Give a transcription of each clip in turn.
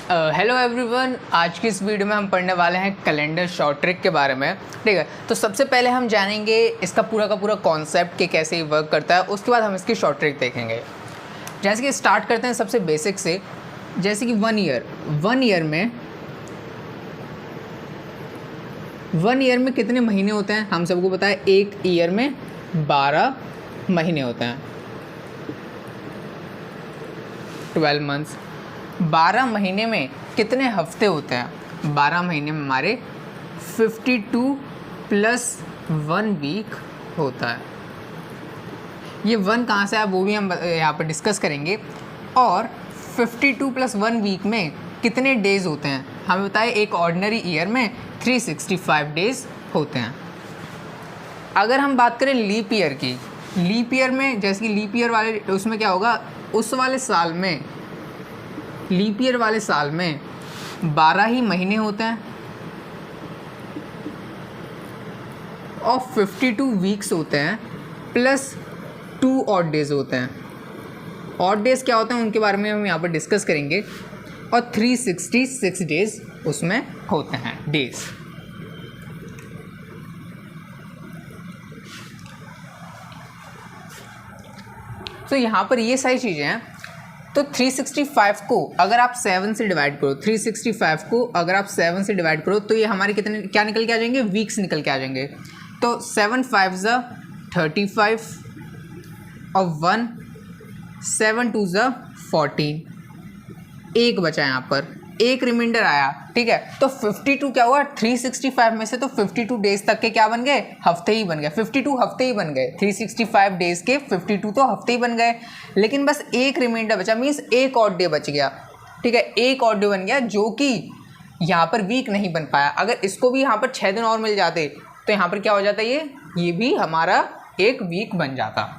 Hello everyone, आज की इस वीडियो में हम पढ़ने वाले हैं कैलेंडर शॉर्ट ट्रिक के बारे में। ठीक है, तो सबसे पहले हम जानेंगे इसका पूरा का पूरा कॉन्सेप्ट कि कैसे ये वर्क करता है। उसके बाद हम इसकी शॉर्ट ट्रिक देखेंगे। जैसे कि स्टार्ट करते हैं सबसे बेसिक से। जैसे कि वन ईयर में कितने महीने होते हैं हम सबको पता है। एक ईयर में 12 महीने होते हैं, 12 मंथ्स। 12 महीने में कितने हफ्ते होते हैं? 12 महीने में हमारे 52 प्लस 1 वीक होता है। ये 1 कहाँ से आया वो भी हम यहाँ पर डिस्कस करेंगे। और 52 प्लस 1 वीक में कितने डेज़ होते हैं हमें बताए। एक ऑर्डिनरी ईयर में 365 डेज़ होते हैं। अगर हम बात करें लीप ईयर की, लीप ईयर में जैसे कि लीप ईयर वाले उसमें क्या होगा, उस वाले साल में लीप ईयर वाले साल में 12 ही महीने होते हैं और 52 वीक्स होते हैं प्लस 2 ऑड डेज होते हैं। ऑड डेज क्या होते हैं उनके बारे में हम यहाँ पर डिस्कस करेंगे। और 366 डेज उसमें होते हैं डेज। तो यहाँ पर ये सारी चीज़ें हैं। तो 365 को अगर आप 7 से डिवाइड करो, 365 को अगर आप 7 से डिवाइड करो तो ये हमारे कितने क्या निकल के आ जाएंगे, वीक्स निकल के आ जाएंगे। तो 7 5 35 और 1 7 2 14, एक बचा यहाँ पर, एक रिमाइंडर आया। ठीक है, तो 52 क्या हुआ, 365 में से तो 52 डेज तक के क्या बन गए, हफ्ते ही बन गए। 52 हफ्ते ही बन गए, 365 डेज के 52 तो हफ्ते ही बन गए। लेकिन बस एक रिमाइंडर बचा, मीन्स एक और डे बच गया। ठीक है, एक और डे बन गया जो कि यहाँ पर वीक नहीं बन पाया। अगर इसको भी यहाँ पर 6 दिन और मिल जाते तो यहाँ पर क्या हो जाता, ये भी हमारा एक वीक बन जाता।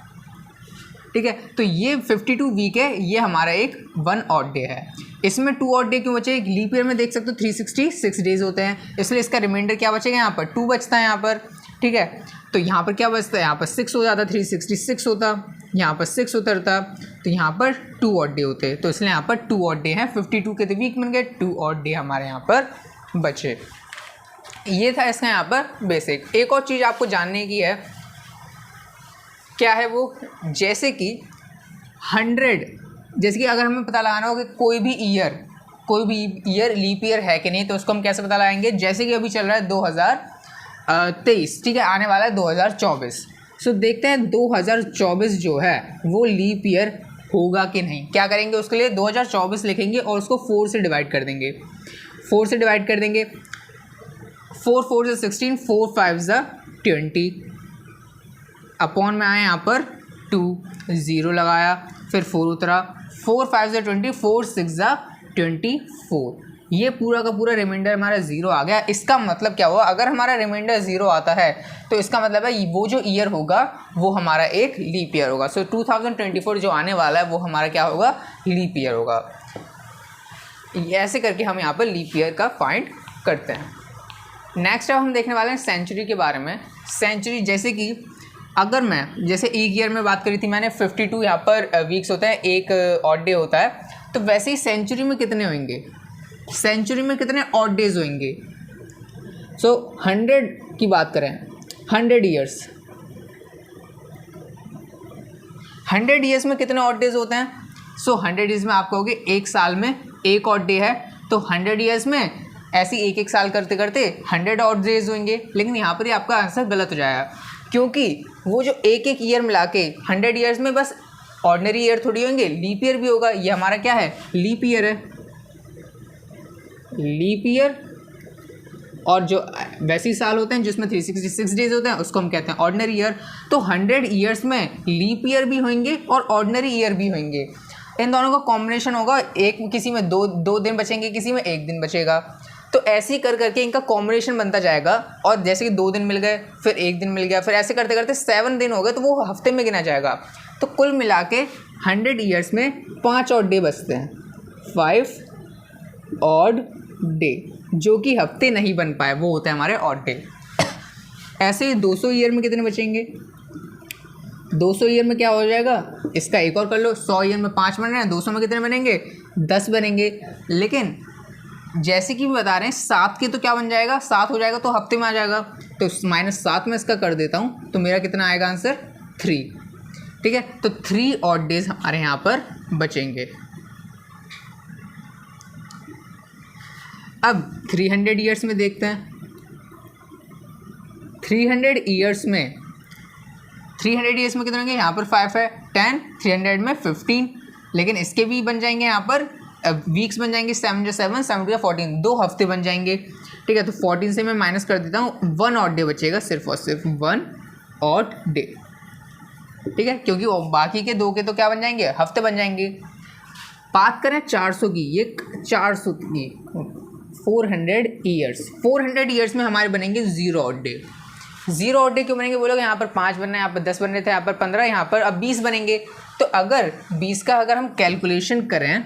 ठीक है, तो ये 52 वीक है, ये हमारा एक 1 ऑड डे है। इसमें 2 ऑड डे क्यों बचे, एक लीप ईयर में देख सकते हो 366 डेज होते हैं, इसलिए इसका रिमाइंडर क्या बचेगा, यहाँ पर 2 बचता है यहाँ पर। ठीक है, तो यहाँ पर क्या बचता है, यहाँ पर 6 हो जाता, 366 होता, यहाँ पर 6 उतरता, तो यहाँ पर 2 ऑड डे होते, तो इसलिए यहाँ पर 2 ऑड डे हैं। 52 के तो वीक बन गए, 2 ऑड डे हमारे यहाँ पर बचे। ये था इसका यहाँ पर बेसिक। एक और चीज़ आपको जानने की है, क्या है वो, जैसे कि 100, जैसे कि अगर हमें पता लगाना हो कि कोई भी ईयर लीप ईयर है कि नहीं, तो उसको हम कैसे पता लगाएंगे। जैसे कि अभी चल रहा है 2023, ठीक है, आने वाला है 2024। सो देखते हैं 2024 जो है वो लीप ईयर होगा कि नहीं। क्या करेंगे, उसके लिए 2024 लिखेंगे और उसको 4 से डिवाइड कर देंगे। 4 से डिवाइड कर देंगे, 4 4 से 16, 4 5 20, अपॉन में आए यहाँ पर 2, 0 लगाया, फिर 4 उतरा, 4 5 20, 4 6 24। ये पूरा का पूरा रिमाइंडर हमारा 0 आ गया। इसका मतलब क्या हुआ, अगर हमारा रिमाइंडर 0 आता है तो इसका मतलब है वो जो ईयर होगा वो हमारा एक लीप ईयर होगा। सो 2024 जो आने वाला है वो हमारा क्या होगा, लीप ईयर होगा। ऐसे करके हम यहाँ पर लीप ईयर का फाइंड करते हैं। नेक्स्ट अब हम देखने वाले हैं सेंचुरी के बारे में। सेंचुरी जैसे कि अगर मैं जैसे एक ईयर में बात करी थी मैंने, 52 यहाँ पर वीक्स होता है, एक ऑड डे होता है, तो वैसे ही सेंचुरी में कितने होंगे, सेंचुरी में कितने ऑड डेज होंगे। सो 100 की बात करें, 100 ईयर्स में कितने ऑड डेज होते हैं। सो 100 ईयर्स में आप कहोगे एक साल में एक ऑड डे है, तो 100 ईयर्स में ऐसे एक एक साल करते करते 100 ऑड डेज होंगे। लेकिन यहाँ पर ही आपका आंसर गलत हो जाएगा, क्योंकि वो जो एक एक ईयर मिला के 100 ईयर्स में बस ऑर्डिनरी ईयर थोड़ी होंगे, लीप ईयर भी होगा। ये हमारा क्या है, लीप ईयर है। लीप ईयर और जो वैसे साल होते हैं जिसमें 366 डेज होते हैं उसको हम कहते हैं ऑर्डिनरी ईयर। तो 100 ईयर्स में लीप ईयर भी होंगे और ऑर्डिनरी ईयर भी होंगे। इन दोनों का कॉम्बिनेशन होगा, एक किसी में दो दिन बचेंगे, किसी में एक दिन बचेगा। तो ऐसे ही कर करके इनका कॉम्बिनेशन बनता जाएगा। और जैसे कि 2 दिन मिल गए, फिर 1 दिन मिल गया, फिर ऐसे करते करते 7 दिन हो गए, तो वो हफ्ते में गिना जाएगा। तो कुल मिला के 100 ईयर्स में 5 ऑड डे बचते हैं, 5 ऑड डे, जो कि हफ्ते नहीं बन पाए, वो होते हैं हमारे ऑड डे। ऐसे ही 200 ईयर में कितने बचेंगे, 200 ईयर में क्या हो जाएगा, इसका एक और कर लो। 100 ईयर में 5 बन रहे हैं, 200 में कितने बनेंगे, 10 बनेंगे। लेकिन जैसे कि बता रहे हैं 7 के तो क्या बन जाएगा, 7 हो जाएगा तो हफ्ते में आ जाएगा, तो -7 में इसका कर देता हूँ तो मेरा कितना आएगा आंसर 3। ठीक है, तो 3 ऑड डेज हमारे यहाँ पर बचेंगे। अब 300 ईयर्स में देखते हैं। 300 ईयर्स में कितने होंगे, यहाँ पर 5 है, 10, 300 में 15, लेकिन इसके भी बन जाएंगे यहाँ पर वीक्स बन जाएंगे, 7 जो 7, 7 या 14, 2 हफ्ते बन जाएंगे। ठीक है, तो 14 से मैं माइनस कर देता हूँ, 1 ऑड डे बचेगा, सिर्फ और सिर्फ 1 ऑड डे। ठीक है, क्योंकि बाकी के 2 के तो क्या बन जाएंगे, हफ्ते बन जाएंगे। बात करें 400 की, ये 400 की 400 ईयर्स में हमारे बनेंगे 0 ऑड डे। 0 ऑड डे क्यों बनेंगे बोलोगे, यहाँ पर 5 बनना है, यहाँ पर 10 बन रहे थे, यहाँ पर 15, यहाँ पर अब 20 बनेंगे। तो अगर 20 का अगर हम कैलकुलेशन करें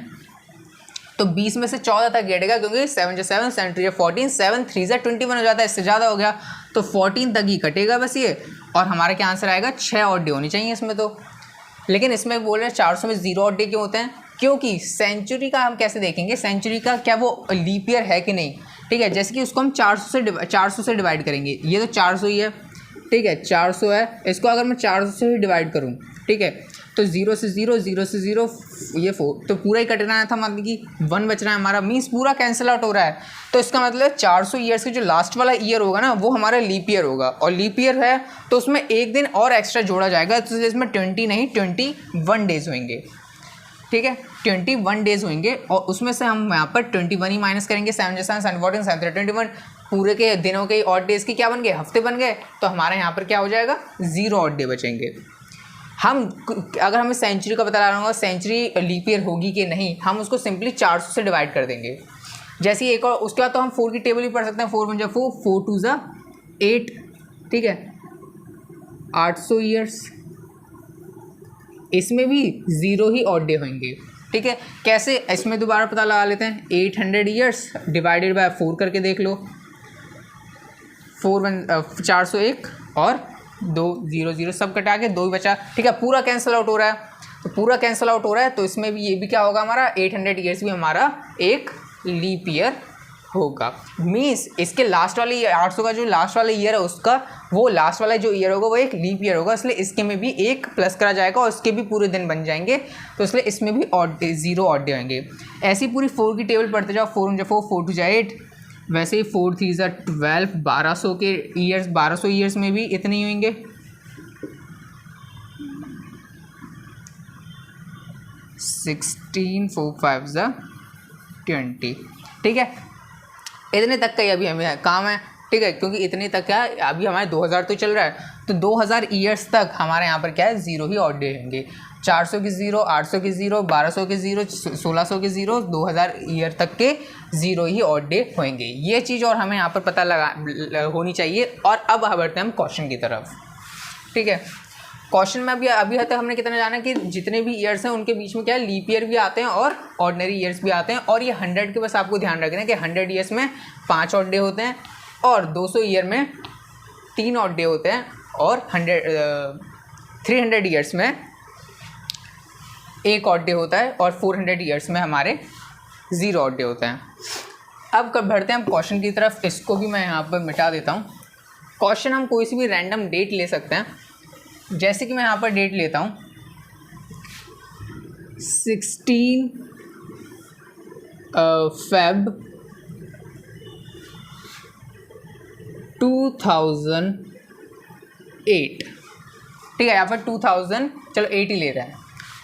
तो 20 में से 14 तक गिरेगा, क्योंकि 7 जो 7, 7 3 14, 7 3 21 हो जाता है, इससे ज़्यादा हो गया तो 14 तक ही कटेगा बस ये, और हमारा क्या आंसर आएगा, 6 ऑड डे होनी चाहिए इसमें तो। लेकिन इसमें बोल रहे हैं 400 में 0 ऑड डे क्यों होते हैं, क्योंकि सेंचुरी का हम कैसे देखेंगे, सेंचुरी का क्या वो लीप ईयर है कि नहीं। ठीक है, जैसे कि उसको हम 400 से डिवाइड करेंगे, ये तो 400 ही है। ठीक है, 400 है, इसको अगर मैं 400 से ही डिवाइड करूँ, ठीक है, तो 0 से 0, 0 से 0, ये 4, तो पूरा ही कटना था, मतलब कि 1 बच रहा है हमारा, मीन्स पूरा कैंसिल आउट हो रहा है। तो इसका मतलब 400 ईयर्स के जो लास्ट वाला ईयर होगा ना, वो हमारा लीप ईयर होगा, और लीप ईयर है तो उसमें एक दिन और एक्स्ट्रा जोड़ा जाएगा, तो इसमें 20 नहीं 21 डेज होंगे। ठीक है, 21 डेज होंगे, और उसमें से हम यहाँ पर 21 ही माइनस करेंगे, 7 7 7 14 7 21, पूरे के दिनों के ऑड डेज की क्या बन गए, हफ्ते बन गए, तो हमारे यहाँ पर क्या हो जाएगा, 0 ऑड डे बचेंगे। हम अगर हमें सेंचुरी का पता लगाना होगा, सेंचुरी लीप ईयर होगी कि नहीं, हम उसको सिंपली 400 से डिवाइड कर देंगे। जैसे एक और उसके बाद तो हम 4 की टेबल भी पढ़ सकते हैं, 4 1 4, 4 2 8, ठीक है, 800 ईयर्स, इसमें भी 0 ही ऑड डे होंगे। ठीक है, कैसे, इसमें दोबारा पता लगा लेते हैं, 800 ईयर्स डिवाइडेड बाय 4 करके देख लो, 401 और 2 0 0 सब कटा के 2 ही बचा। ठीक है, पूरा कैंसिल आउट हो रहा है, तो पूरा कैंसिल आउट हो रहा है, तो इसमें भी ये भी क्या होगा हमारा, 800 ईयर्स भी हमारा एक लीप ईयर होगा। मीन्स इसके लास्ट वाले 800 का जो लास्ट वाला ईयर है उसका, वो लास्ट वाला जो ईयर होगा वो एक लीप ईयर होगा, इसलिए इसके में भी एक प्लस करा जाएगा और इसके भी पूरे दिन बन जाएंगे, तो इसलिए इसमें भी ऑड डे 0 ऑड डे होंगे। ऐसी पूरी 4 की टेबल पढ़ते जाओ, 4 1 4, 4 2 8, वैसे ही 4 3 12, 1200 के ईयर्स, 1200 ईयर्स में भी इतने ही होंगे। 16 4 5 20। ठीक है, इतने तक का ही अभी हमें काम है। ठीक है, क्योंकि इतने तक क्या है, अभी हमारे 2000 तो चल रहा है, तो 2000 ईयर्स तक हमारे यहाँ पर क्या है, 0 ही ऑड डे होंगे। 400 के 0, 800 के 0, 1200 के 0, 1600 के 0, 2000 ईयर तक के 0 ही ऑड डे होंगे। ये चीज़ और हमें यहाँ पर पता लगा होनी चाहिए। और अब बढ़ते हैं हम क्वेश्चन की तरफ। ठीक है, क्वेश्चन में अभी तक हमने कितना जाना कि जितने भी ईयर्स हैं उनके बीच में क्या है, लीप ईयर भी आते हैं और ऑर्डिनरी ईयर्स भी आते हैं। और ये 100 के बस आपको ध्यान रखना है कि 100 ईयर्स में 5 ऑड डे होते हैं, और 200 ईयर में 3 ऑड डे होते हैं, और 300 ईयर्स में 1 ऑड डे होता है, और 400 ईयर्स में हमारे 0 ऑड डे होते हैं। अब कब बढ़ते हैं हम क्वेश्चन की तरफ, इसको भी मैं यहाँ पर मिटा देता हूँ। क्वेश्चन हम कोई सी भी रैंडम डेट ले सकते हैं, जैसे कि मैं यहाँ पर डेट लेता हूँ 16 Feb 2008। ठीक है, यहाँ पर 2000 चलो 8 ही ले रहे हैं,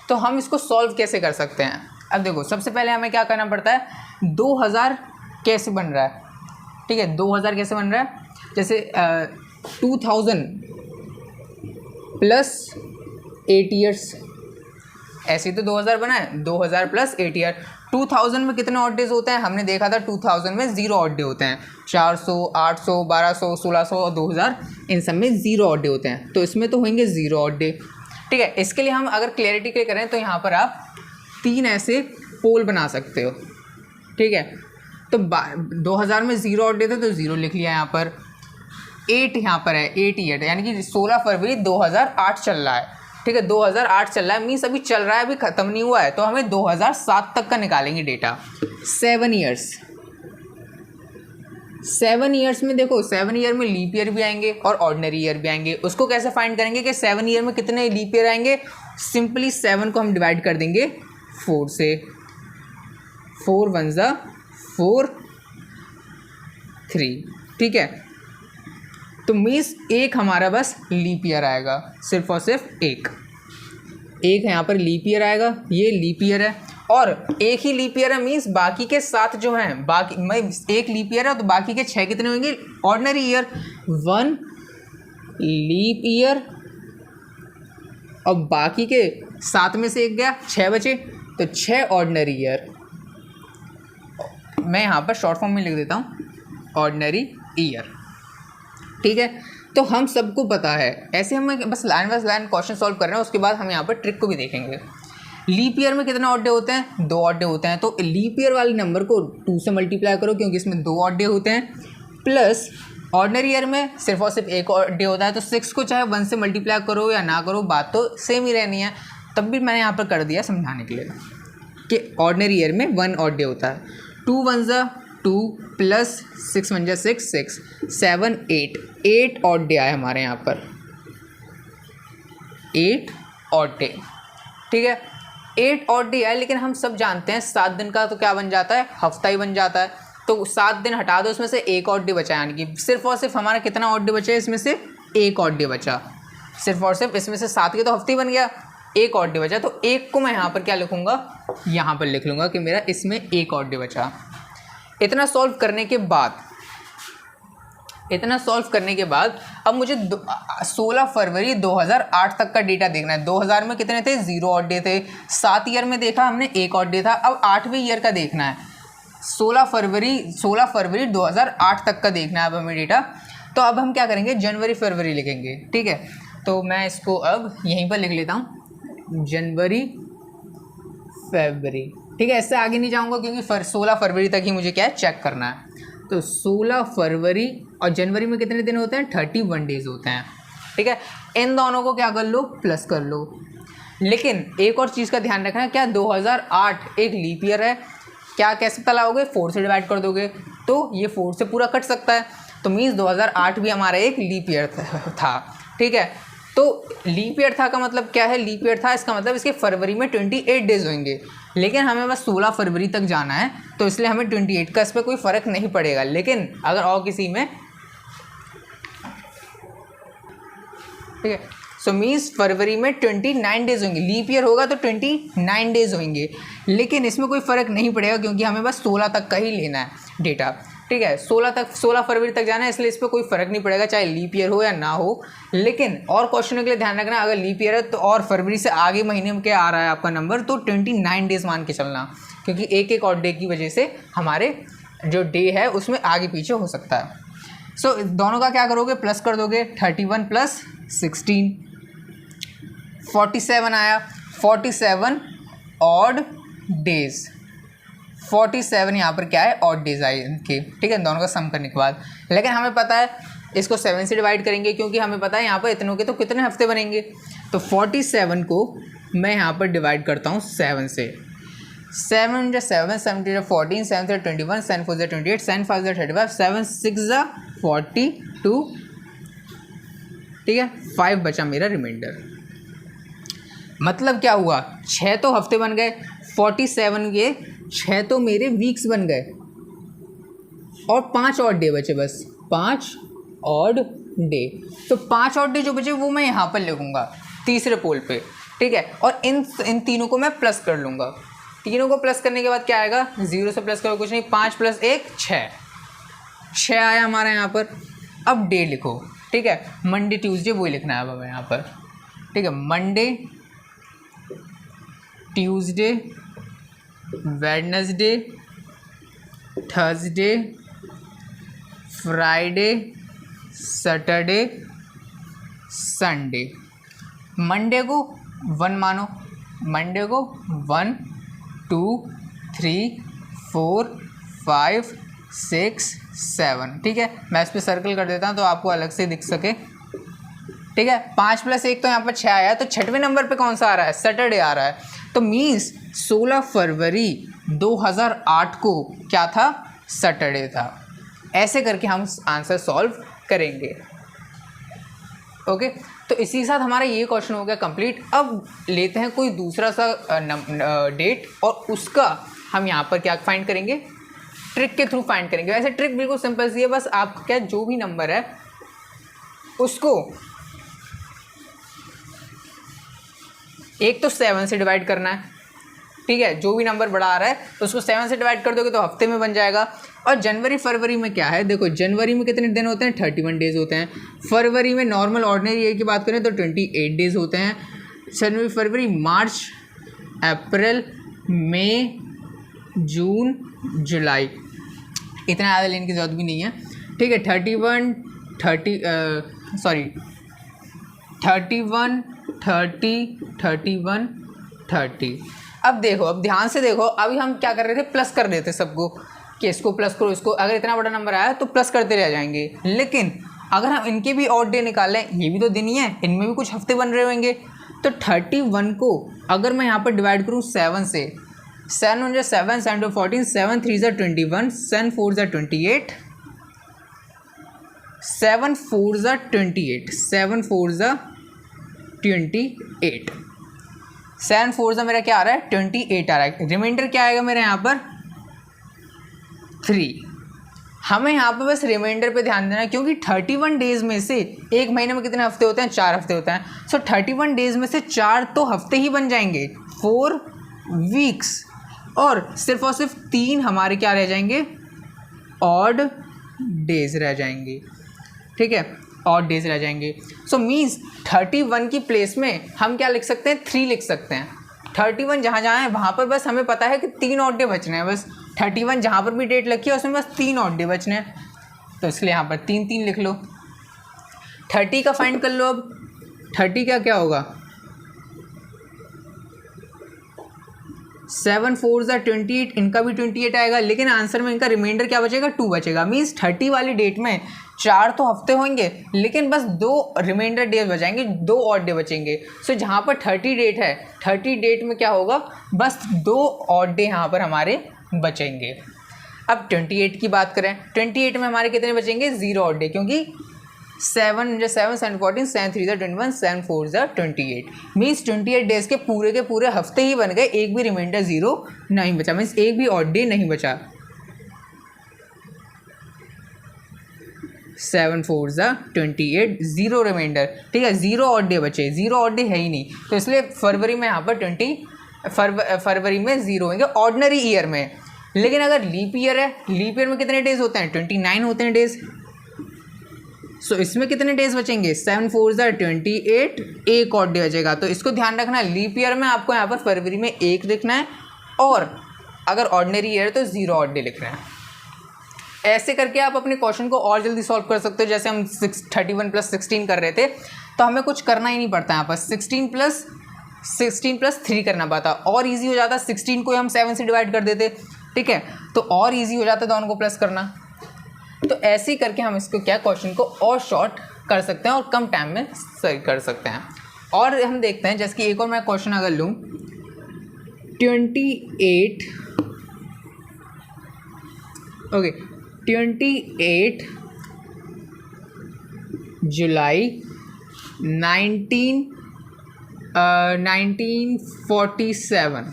तो हम इसको सॉल्व कैसे कर सकते हैं। अब देखो, सबसे पहले हमें क्या करना पड़ता है, 2000 कैसे बन रहा है। ठीक है, 2000 कैसे बन रहा है, जैसे 2000 प्लस 8 ईयर्स, ऐसे तो 2000 बना है, 2000 प्लस 8 ईयर। 2000 में कितने ऑड डेज होते हैं, हमने देखा था 2000 में 0 ऑड डे होते हैं। 400, 800, 1200, 1600 और 2000 इन सब में 0 ऑड डे होते हैं, तो इसमें तो होंगे 0 ऑड डे। ठीक है, इसके लिए हम अगर क्लैरिटी के करें तो यहाँ पर आप 3 ऐसे पोल बना सकते हो। ठीक है, तो 2000 में 0 ऑड डे थे तो 0 लिख लिया यहाँ पर। 8 यहाँ पर है, 8 ईयर, यानी कि 16 फरवरी 2008 चल रहा है। ठीक है, 2008 चल रहा है, मीन्स अभी चल रहा है, अभी ख़त्म नहीं हुआ है, तो हमें 2007 तक का निकालेंगे डेटा। 7 ईयर्स, 7 ईयर्स में देखो 7 ईयर में लीप ईयर भी आएंगे और ऑर्डिनरी ईयर भी आएंगे। उसको कैसे फाइंड करेंगे कि 7 ईयर में कितने लीप ईयर आएंगे? सिंपली 7 को हम डिवाइड कर देंगे 4 से, 4 1 ज़ा 4 3, ठीक है। तो मीन्स एक हमारा बस लीप ईयर आएगा, सिर्फ और सिर्फ एक है यहाँ पर लीप ईयर आएगा, ये लीप ईयर है और एक ही लीप ईयर है। मीन्स बाकी के 7 जो हैं, बाकी मैं एक लीप ईयर है तो बाकी के 6 कितने होंगे? Ordinary year. 1 लीप ईयर और बाकी के 7 में से एक गया, 6 बचे, तो 6 ऑर्डिनरी ईयर। मैं यहाँ पर शॉर्ट फॉर्म में लिख देता हूँ ऑर्डिनरी ईयर, ठीक है। तो हम सबको पता है, ऐसे हम बस line by line question solve कर रहे हैं, उसके बाद हम यहाँ पर ट्रिक को भी देखेंगे। लीप ईयर में कितने ऑड डे होते हैं? 2 ऑड डे होते हैं। तो लीप ईयर वाले नंबर को 2 से मल्टीप्लाई करो क्योंकि इसमें 2 ऑड डे होते हैं, प्लस ऑर्डिनरी ईयर में सिर्फ और सिर्फ एक ऑड डे होता है। तो 6 को चाहे 1 से मल्टीप्लाई करो या ना करो, बात तो सेम ही रहनी है। तब भी मैंने यहाँ पर कर दिया समझाने के लिए कि ऑर्डिनरी ईयर में 1 ऑड डे होता है। 2 1 ज़ा 2 प्लस 6 1 ज़ा 6 6 7 8 ऑड डे आए हमारे यहाँ पर, 8 ऑड डे, ठीक है। 8 ऑड डे आए, लेकिन हम सब जानते हैं 7 दिन का तो क्या बन जाता है? हफ्ता ही बन जाता है। तो 7 दिन हटा दो, उसमें से एक ऑड डे बचा, यानी कि सिर्फ और सिर्फ हमारा कितना ऑड डे बचा है? इसमें से एक ऑड डे बचा, सिर्फ और सिर्फ इसमें से 7 के तो हफ्ते ही बन गया, एक ऑड डे बचा। तो एक को मैं यहाँ पर क्या लिखूँगा? यहाँ पर लिख लूँगा कि मेरा इसमें एक ऑड डे बचा। इतना सॉल्व करने के बाद अब मुझे 16 फरवरी 2008 तक का डेटा देखना है। 2000 में कितने थे? 0 ऑड डे थे। 7 ईयर में देखा हमने, एक ऑड डे था। अब 8वें ईयर का देखना है, 16 फरवरी 2008 तक का देखना है अब हमें डेटा। तो अब हम क्या करेंगे? जनवरी फरवरी लिखेंगे, ठीक है। तो मैं इसको अब यहीं पर लिख लेता हूँ, जनवरी फरवरी, ठीक है। इससे आगे नहीं जाऊँगा क्योंकि 16 फरवरी तक ही मुझे क्या है? चेक करना है। तो 16 फरवरी और जनवरी में कितने दिन होते हैं? 31 डेज होते हैं, ठीक है। इन दोनों को क्या कर लो? प्लस कर लो। लेकिन एक और चीज़ का ध्यान रखना, क्या 2008 एक लीप ईयर है? क्या कैसे पता लगाओगे? 4 से डिवाइड कर दोगे तो ये 4 से पूरा कट सकता है। तो मीन्स 2008 भी हमारा एक लीप ईयर था, ठीक है। तो लीप ईयर था का मतलब क्या है? लीप ईयर था इसका मतलब इसके फरवरी में 28 डेज होंगे, लेकिन हमें बस 16 फरवरी तक जाना है, तो इसलिए हमें 28 का इस पर कोई फ़र्क नहीं पड़ेगा। लेकिन अगर और किसी में, ठीक है, सो मीन्स फरवरी में 29 डेज होंगे, लीप ईयर होगा तो 29 डेज होंगे, लेकिन इसमें कोई फ़र्क नहीं पड़ेगा क्योंकि हमें बस 16 तक का ही लेना है डेटा, ठीक है। 16 फरवरी तक जाना है, इसलिए इस पर कोई फ़र्क नहीं पड़ेगा चाहे लीप ईयर हो या ना हो। लेकिन और क्वेश्चनों के लिए ध्यान रखना, अगर लीप ईयर है तो और फरवरी से आगे महीने में क्या आ रहा है आपका नंबर, तो 29 डेज मान के चलना, क्योंकि एक एक और डे की वजह से हमारे जो डे है उसमें आगे पीछे हो सकता है। सो दोनों का क्या करोगे? प्लस कर दोगे। 31 प्लस 16 47 आया। 47 ऑड डेज, 47 यहाँ पर क्या है? ऑड डेज आए इनके, ठीक है, दोनों का सम करने के बाद। लेकिन हमें पता है इसको 7 से डिवाइड करेंगे क्योंकि हमें पता है यहाँ पर इतनों के तो कितने हफ्ते बनेंगे। तो 47 को मैं यहाँ पर डिवाइड करता हूँ 7 से। 7 × 7 7 × 14 7 × 21 7 4 × 28 7 5 × 35 7 6 × 42, ठीक है। 5 बचा मेरा रिमाइंडर। मतलब क्या हुआ? 6 तो हफ्ते बन गए, 47 के 6 तो मेरे वीक्स बन गए और 5 ऑड डे बचे, बस 5 ऑड डे। तो 5 ऑड डे जो बचे वो मैं यहाँ पर लिखूँगा तीसरे पोल पे, ठीक है। और इन तीनों को मैं प्लस कर लूँगा। तीनों को प्लस करने के बाद क्या आएगा? 0 से प्लस करो कुछ नहीं, 5 + 1 6 आया हमारा यहाँ पर। अब डे लिखो, ठीक है। मंडे ट्यूसडे वही लिखना है अब हमें यहाँ पर, ठीक है। Monday Tuesday Wednesday Thursday Friday Saturday Sunday. Monday को 1 मानो, मंडे को 1 2 3 4 5 6 7, ठीक है। मैं इस पर सर्कल कर देता हूँ तो आपको अलग से दिख सके, ठीक है। 5 + 1 तो यहाँ पर 6 आया, तो 6वें नंबर पे कौन सा आ रहा है? सैटरडे आ रहा है। तो मीन्स 16 फरवरी 2008 को क्या था? सैटरडे था। ऐसे करके हम आंसर सॉल्व करेंगे। ओके, तो इसी के साथ हमारा ये क्वेश्चन हो गया कंप्लीट। अब लेते हैं कोई दूसरा सा डेट और उसका हम यहाँ पर क्या फाइंड करेंगे, ट्रिक के थ्रू फाइंड करेंगे। वैसे ट्रिक बिल्कुल सिंपल सी है, बस आप क्या जो भी नंबर है उसको एक तो 7 से डिवाइड करना है, ठीक है, जो भी नंबर बड़ा आ रहा है उसको 7 से डिवाइड कर दोगे तो हफ्ते में बन जाएगा। और जनवरी फरवरी में क्या है, देखो जनवरी में कितने दिन होते हैं, 31 डेज होते हैं। फरवरी में नॉर्मल ऑर्डिनरी ईयर की बात करें तो 28 डेज होते हैं। जनवरी फरवरी मार्च अप्रैल मई जून जुलाई, इतना ज़्यादा लेने की ज़रूरत भी नहीं है, ठीक है। 31 30 30। अब देखो, अब ध्यान से देखो, अभी हम क्या कर रहे थे, प्लस कर रहे थे सबको कि इसको प्लस करो, इसको, अगर इतना बड़ा नंबर आया तो प्लस करते रह जाएंगे। लेकिन अगर हम इनके भी ऑड डे निकालें, ये भी तो दिन ही है, इनमें भी कुछ हफ्ते बन रहे होंगे, तो 31 को अगर मैं यहाँ पर डिवाइड करूँ 7 से, 7 1 7 7 2 14 7 3 21 7 4 28 7 4 28 7 4 28 7 4 मेरा क्या आ रहा है, 28 आ रहा है। रिमाइंडर क्या आएगा मेरे यहाँ पर 3। हमें यहाँ पर बस रिमाइंडर पे ध्यान देना है, क्योंकि 31 डेज में से एक महीने में कितने हफ्ते होते हैं, 4 हफ्ते होते हैं। सो 31 डेज में से 4 तो हफ्ते ही बन जाएंगे, 4 वीक्स, और सिर्फ 3 हमारे क्या रह जाएंगे, ऑड डेज रह जाएंगे, ठीक है, ऑड डेज रह जाएंगे। सो मीन्स 31 की प्लेस में हम क्या लिख सकते हैं, 3 लिख सकते हैं। 31 जहाँ जहाँ है वहाँ पर बस हमें पता है कि 3 ऑड डे बचने हैं, बस 31 जहाँ पर भी डेट लिखी है उसमें बस 3 ऑड डे बचने हैं, तो इसलिए यहाँ पर 3 3 लिख लो। 30 का फाइंड कर लो। अब 30 का क्या होगा, 7 4 28, इनका भी 28 आएगा, लेकिन आंसर में इनका रिमाइंडर क्या बचेगा, 2 बचेगा। मीन्स 30 वाली डेट में 4 तो हफ्ते होंगे, लेकिन बस 2 रिमाइंडर डेज बचाएंगे, 2 ऑड डे बचेंगे। सो जहाँ पर 30 डेट है, 30 डेट में क्या होगा, बस 2 ऑड डे यहाँ पर हमारे बचेंगे। अब 28 की बात करें, 28 में हमारे कितने बचेंगे, 0 ऑड डे, क्योंकि 7 7 7 14 7 3 21 7 4 28। मीन्स 28 डेज के पूरे हफ्ते ही बन गए, एक भी रिमाइंडर 0 नहीं बचा, मीन्स एक भी ऑड डे नहीं बचा। 7 4 28, 0 रिमाइंडर, ठीक है, 0 ऑड डे बचे, 0 ऑड डे है ही नहीं, तो इसलिए फरवरी में यहाँ पर फरवरी में 0 होंगे ऑर्डिनरी ईयर में। लेकिन अगर लीप ईयर है, लीप ईयर में कितने डेज होते हैं, 29 होते हैं डेज। सो इसमें कितने डेज बचेंगे, 7 4 28, एक ऑड डे बचेगा। तो इसको ध्यान रखना है, लीप ईयर में आपको यहाँ पर फरवरी में 1 लिखना है, और अगर ऑर्डिनरी ईयर तो 0 ऑड डे लिखना है। ऐसे करके आप अपने क्वेश्चन को और जल्दी सॉल्व कर सकते हो। जैसे हम 31 + 16 कर रहे थे, तो हमें कुछ करना ही नहीं पड़ता, यहाँ पर 16 + 3 करना पड़ता, और ईजी हो जाता। 16 को हम 7 से डिवाइड कर देते, ठीक है, तो और ईजी हो जाता दोनों को प्लस करना। तो ऐसे ही करके हम इसको क्या, क्वेश्चन को और शॉर्ट कर सकते हैं और कम टाइम में सही कर सकते हैं। और हम देखते हैं, जैसे कि एक और मैं क्वेश्चन अगर लूँ, 28 जुलाई 1947,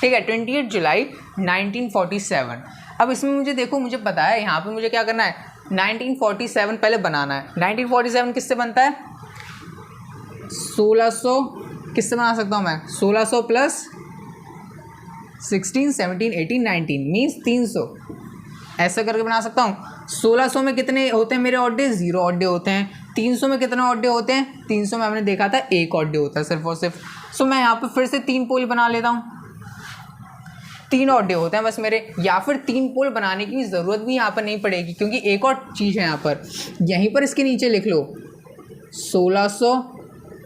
ठीक है, 28 जुलाई 1947। अब इसमें मुझे देखो, मुझे पता है यहाँ पे मुझे क्या करना है, 1947 पहले बनाना है। 1947 किससे बनता है, 1600, किससे बना सकता हूँ मैं, 1600 + 16 17 18 19 मीन्स 300, ऐसा करके बना सकता हूँ। 1600 में कितने होते हैं मेरे ऑड डे, 0 ऑड डे होते हैं। 300 में कितने ऑड डे होते हैं, 300 में हमने देखा था 1 ऑड डे होता है सिर्फ और सिर्फ। सो मैं यहाँ पे फिर से 3 पोल बना लेता हूँ, 3 ऑड डे होते हैं बस मेरे, या फिर 3 पोल बनाने की ज़रूरत भी यहाँ पर नहीं पड़ेगी, क्योंकि एक और चीज़ है यहाँ पर, यहीं पर इसके नीचे लिख लो 1600,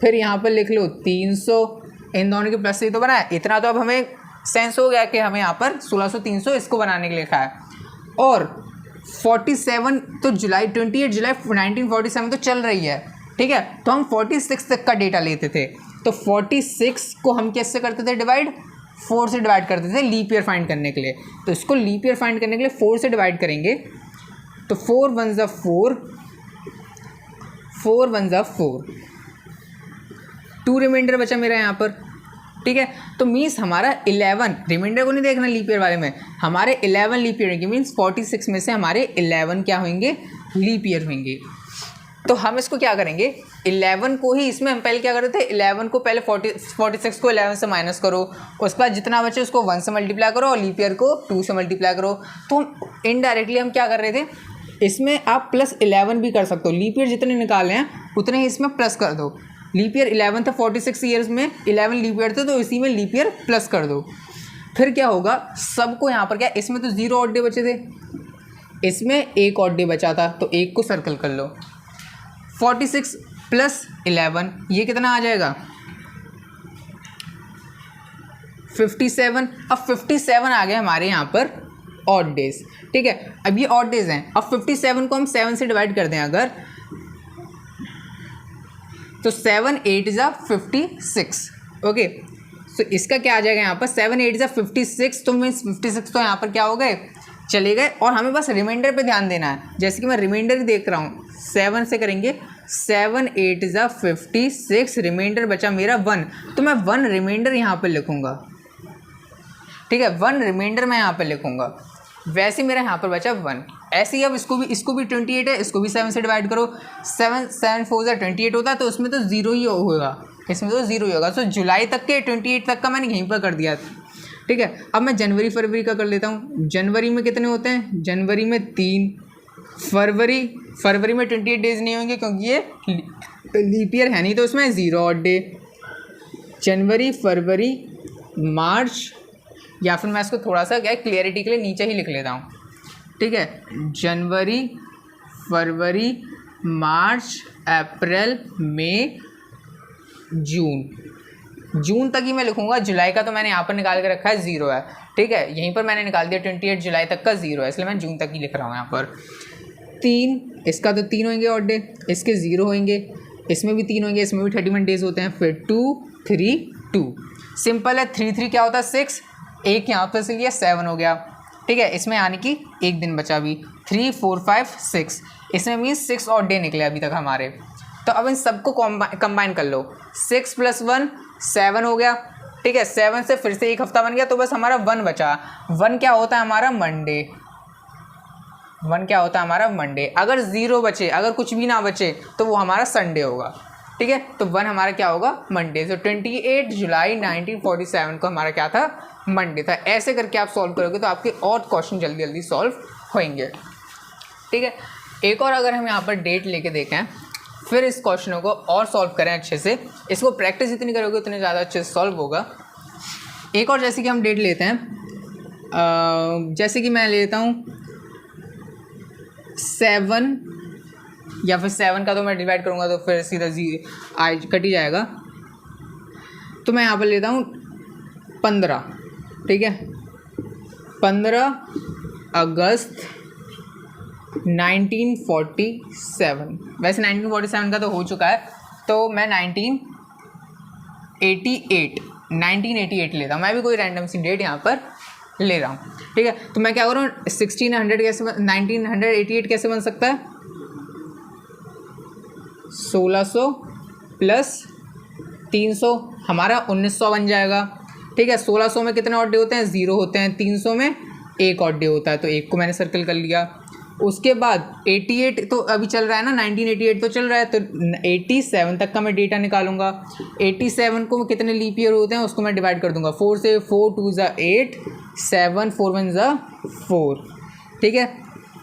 फिर यहाँ पर लिख लो 300, इन दोनों के प्लस से तो बना है। इतना तो अब हमें सेंस हो गया कि हमें यहाँ पर 1600 300 इसको बनाने के लिए लिखा है। और 47 तो जुलाई 28 जुलाई 1947 तो चल रही है, ठीक है, तो हम 46 तक का डेटा लेते थे। तो 46 को हम कैसे करते थे डिवाइड, 4 से डिवाइड करते थे लीप ईयर फाइंड करने के लिए। तो इसको लीप ईयर फाइंड करने के लिए 4 से डिवाइड करेंगे, तो 4 1 ज़ा 4, 4 1 ज़ा 4, 2 रिमाइंडर बचा मेरा यहाँ पर, ठीक है। तो मीन्स हमारा 11, रिमाइंडर को नहीं देखना लीप ईयर वाले में, हमारे 11 लीप ईयर होंगे, मीन्स 46 में से हमारे 11 क्या होंगे, लीप ईयर होंगे। तो हम इसको क्या करेंगे, 11 को ही, इसमें हम पहले क्या कर रहे थे, 11 को पहले 46 को 11 से माइनस करो, उसके बाद जितना बचे उसको 1 से मल्टीप्लाई करो और लीप ईयर को 2 से मल्टीप्लाई करो। तो हम इनडायरेक्टली हम क्या कर रहे थे, इसमें आप प्लस 11 भी कर सकते हो, लीप ईयर जितने निकाले हैं उतने ही इसमें प्लस कर दो। लीप ईयर 11 था, 46 ईयर्स में 11 लीप ईयर थे, तो इसी में लीप ईयर प्लस कर दो। फिर क्या होगा, सबको यहाँ पर क्या, इसमें तो 0 ऑड डे बचे थे, इसमें 1 ऑड डे बचा था, तो 1 को सर्कल कर लो। 46 प्लस 11 ये कितना आ जाएगा, 57। अब 57 आ गए हमारे यहाँ पर ऑड डेज, ठीक है। अब ये ऑड डेज हैं, अब 57 को हम 7 से डिवाइड कर दें अगर, तो 7 8 ज़ा 56, ओके। तो इसका क्या आ जाएगा यहाँ पर, 7 8 ज़ा 56, तो मीन्स 56 तो यहाँ पर क्या हो गए, चले गए। और हमें बस रिमाइंडर पे ध्यान देना है, जैसे कि मैं रिमाइंडर ही देख रहा हूँ, 7 से करेंगे, 7 8 ज़ा 56, रिमाइंडर बचा मेरा 1, तो मैं 1 रिमाइंडर यहाँ पर लिखूँगा, ठीक है, 1 रिमाइंडर मैं यहाँ पर लिखूँगा। वैसे मेरा यहाँ पर बचा 1। ऐसे ही अब इसको भी 28 है, इसको भी 7 से डिवाइड करो, 7 7 4 ज़ा 28 होता है, तो उसमें तो 0 ही होगा, इसमें तो 0 ही होगा। तो जुलाई तक के 28 तक का मैंने यहीं पर कर दिया, ठीक है। अब मैं जनवरी फरवरी का कर लेता हूँ। जनवरी में कितने होते हैं, जनवरी में 3, फरवरी में 28 डेज नहीं होंगे क्योंकि ये लीप ईयर है नहीं, तो उसमें 0 ऑड डे। जनवरी फरवरी मार्च, या फिर मैं इसको थोड़ा सा क्या क्लियरिटी के लिए नीचे ही लिख लेता हूँ, ठीक है। जनवरी फरवरी मार्च अप्रैल मई जून तक ही मैं लिखूँगा। जुलाई का तो मैंने यहाँ पर निकाल के रखा है 0 है, ठीक है, यहीं पर मैंने निकाल दिया 28 जुलाई तक का 0 है, इसलिए मैं जून तक ही लिख रहा हूँ यहाँ पर। 3, इसका तो 3 होंगे ऑड डे, इसके 0 होंगे, इसमें भी 3 होंगे, इसमें भी 31 डेज होते हैं। फिर 2 3 2, सिंपल है। 3 3 क्या होता है 6, एक यहाँ पर से लिया 7 हो गया, ठीक है, इसमें यानी कि एक दिन बचा अभी। 3 4 5 6, इसमें मीन्स 6 ऑड डे निकले अभी तक हमारे। तो अब इन सबको कंबाइन कर लो, 6 + 1 7 हो गया, ठीक है। 7 से फिर से एक हफ्ता बन गया, तो बस हमारा 1 बचा। 1 क्या होता है हमारा मंडे, 1 क्या होता है हमारा मंडे। अगर 0 बचे, अगर कुछ भी ना बचे, तो वो हमारा संडे होगा, ठीक है। तो 1 हमारा क्या होगा, मंडे। तो 28 जुलाई 1947 को हमारा क्या था, मंडे था। ऐसे करके आप सॉल्व करोगे तो आपके और क्वेश्चन जल्दी जल्दी सॉल्व होंगे, ठीक है। एक और अगर हम यहाँ पर डेट लेके देखें, फिर इस क्वेश्चनों को और सॉल्व करें अच्छे से, इसको प्रैक्टिस जितनी करोगे उतने ज़्यादा अच्छे से सॉल्व होगा। एक और जैसे कि हम डेट लेते हैं, जैसे कि मैं लेता हूँ 7, या फिर 7 का तो मैं डिवाइड करूँगा तो फिर सीधा आज कट ही जाएगा, तो मैं यहाँ पर लेता हूँ 15, ठीक है। 15 अगस्त 1947, वैसे 1947 का तो हो चुका है, तो मैं 1988 लेता हूँ। मैं भी कोई रैंडम सी डेट यहाँ पर ले रहा हूँ, ठीक है। तो मैं क्या करूँ, 1988 कैसे बन सकता है, 1600 + 300 हमारा 1900 बन जाएगा, ठीक है। 1600 में कितने ऑड डे होते हैं, 0 होते हैं। 300 में 1 ऑड डे होता है, तो 1 को मैंने सर्कल कर लिया। उसके बाद 88 तो अभी चल रहा है ना, 1988 तो चल रहा है, तो 87 तक का मैं डेटा निकालूंगा। 87 को कितने लीप ईयर होते हैं उसको मैं डिवाइड कर दूंगा 4 से, 4 2 ज़ा 8, 7 4 1 ज़ा 4, ठीक है।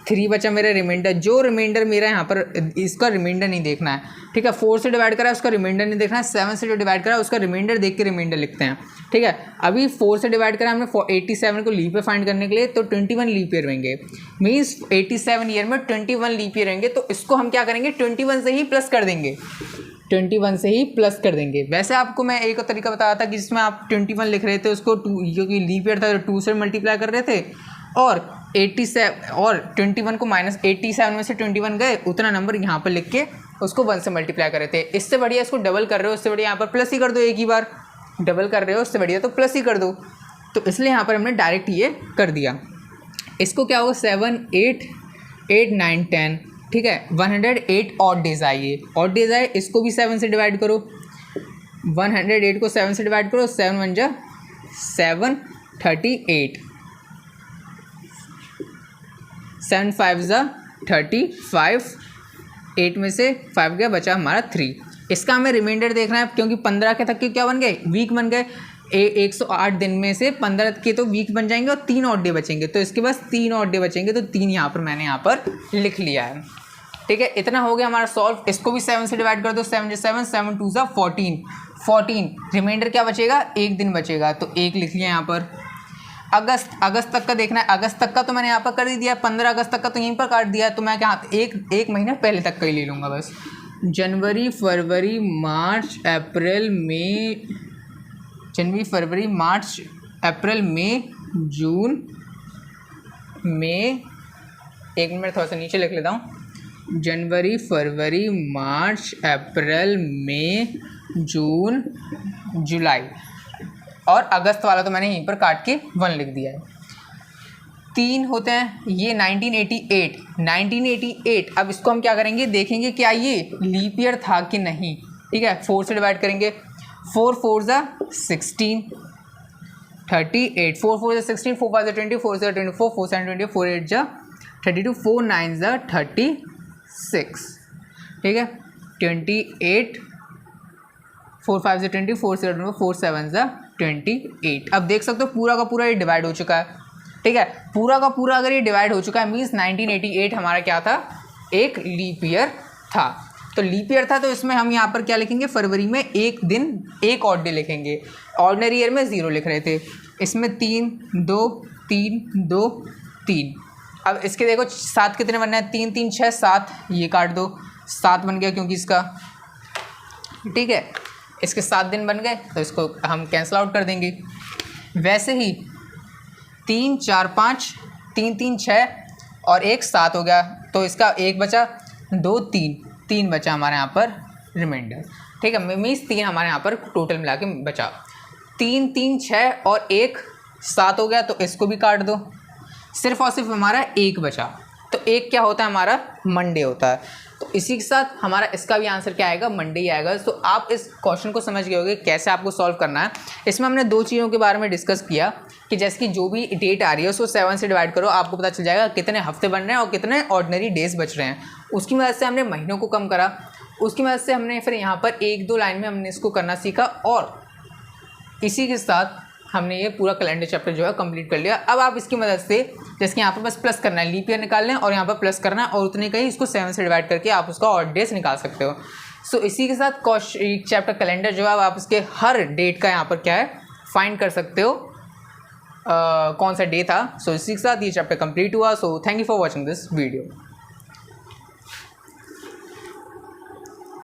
3 बचा मेरा रिमाइंडर, जो रिमाइंडर मेरा यहाँ पर, इसका रिमाइंडर नहीं देखना है, ठीक है। 4 से डिवाइड करा है उसका रिमाइंडर नहीं देखना है, 7 से जो डिवाइड करा है उसका रिमाइंडर देख के रिमाइंडर लिखते हैं, ठीक है। अभी 4 से डिवाइड करा हमने 87 को लीप ईयर फाइंड करने के लिए, तो 21 लीप ईयर होंगे, मीन्स 87 ईयर में 21 लीप ईयर होंगे। तो इसको हम क्या करेंगे, 21 से ही प्लस कर देंगे, 21 से ही प्लस कर देंगे। वैसे आपको मैं एक तरीका बताया था कि जिसमें आप 21 लिख रहे थे उसको 2, क्योंकि लीप ईयर था तो 2 से मल्टीप्लाई कर रहे थे, और 87 और 21 को माइनस 87 में से 21 गए, उतना नंबर यहाँ पर लिख के उसको 1 से मल्टीप्लाई कर रहे थे। इससे बढ़िया इसको डबल कर रहे हो, इससे बढ़िया यहाँ पर प्लस ही कर दो, एक ही बार डबल कर रहे हो, इससे बढ़िया तो प्लस ही कर दो। तो इसलिए यहाँ पर हमने डायरेक्ट ये कर दिया। इसको क्या होगा, 7 8 8 9 10, ठीक है, 108 ऑड डेज आए, ये ऑड डेज आए, इसको भी 7 से डिवाइड करो, 108 को 7 से डिवाइड करो, 7 1 जा 7, 38, 7 5 जा 35, 8 में से 5 गया, बचा हमारा 3। इसका हमें रिमाइंडर देखना है क्योंकि 15 के तक के क्या बन गए, वीक बन गए। 108 दिन में से 15 के तो वीक बन जाएंगे और 3 ऑड डे बचेंगे, तो इसके पास 3 ऑड डे बचेंगे, तो 3 यहाँ पर मैंने यहाँ पर लिख लिया है। ठीक है, इतना हो गया हमारा सॉल्व। इसको भी 7 से डिवाइड कर दो, 7 जा 7, 7 2 जा 14, 14 रिमाइंडर क्या बचेगा, 1 दिन बचेगा, तो 1 लिख लिया यहाँ पर। अगस्त तक का देखना है, अगस्त तक का तो मैंने यहाँ पर कर ही दिया, 15 अगस्त तक का तो यहीं पर काट दिया, तो मैं क्या एक महीना पहले तक का ही ले लूँगा बस। जनवरी फरवरी मार्च अप्रैल मई जून मई, एक मिनट थोड़ा सा नीचे लिख लेता हूँ, जनवरी फरवरी मार्च अप्रैल मई जून जुलाई, और अगस्त वाला तो मैंने यहीं पर काट के 1 लिख दिया है। 3 होते हैं, ये 1988। अब इसको हम क्या करेंगे, देखेंगे क्या ये लीप ईयर था कि नहीं। ठीक है, 4 से डिवाइड करेंगे, 4 4 जा 16, 38, 4 4 जा 16, 4 5 जा 20, 4 जा 24, 4 7 20, 4 8 जा 32, 4 9 जा 36। ठीक है, 28, 4 5 जा 20, 4 7 20, 4 7 जा 28। अब देख सकते हो पूरा का पूरा ये डिवाइड हो चुका है। ठीक है, पूरा का पूरा अगर ये डिवाइड हो चुका है मीन्स 1988 हमारा क्या था, एक लीप ईयर था। तो लीप ईयर था, तो इसमें हम यहाँ पर क्या लिखेंगे, फरवरी में एक दिन एक ऑड डे लिखेंगे। ऑर्डिनरी ईयर में 0 लिख रहे थे, इसमें 3 2 3 2 3। अब इसके देखो 7 कितने बनना है, 3 3 6 7, ये काट दो, 7 बन गया क्योंकि इसका, ठीक है, इसके 7 दिन बन गए, तो इसको हम कैंसिल आउट कर देंगे। वैसे ही 3 4 5, 3 3 6 और 1 7 हो गया, तो इसका 1 बचा, 2 3 बचा हमारे यहाँ पर रिमाइंडर। ठीक है, मीन्स 3 हमारे यहाँ पर टोटल मिला के बचा। 3 3 6 और 1 7 हो गया, तो इसको भी काट दो, सिर्फ और सिर्फ हमारा 1 बचा। तो 1 क्या होता है हमारा, मंडे होता है। तो इसी के साथ हमारा इसका भी आंसर क्या आएगा, मंडे ही आएगा। तो आप इस क्वेश्चन को समझ गए होंगे कैसे आपको सॉल्व करना है। इसमें हमने 2 चीज़ों के बारे में डिस्कस किया कि जैसे कि जो भी डेट आ रही है उसको 7 से डिवाइड करो, आपको पता चल जाएगा कितने हफ्ते बन रहे हैं और कितने ऑर्डिनरी डेज बच रहे हैं। उसकी मदद से हमने महीनों को कम करा, उसकी मदद से हमने फिर यहाँ पर 1-2 लाइन में हमने इसको करना सीखा, और इसी के साथ हमने ये पूरा कैलेंडर चैप्टर जो है कंप्लीट कर लिया। अब आप इसकी मदद से, जैसे कि यहाँ पर बस प्लस करना है, लीप ईयर निकालना है और यहाँ पर प्लस करना है, और उतने का ही इसको 7 से डिवाइड करके आप उसका ऑड डेज निकाल सकते हो। सो इसी के साथ चैप्टर कैलेंडर जो है आप इसके हर डेट का यहाँ पर क्या है फाइंड कर सकते हो, कौन सा डे था। सो इसी के साथ ये चैप्टर कंप्लीट हुआ। So thank you for watching this video.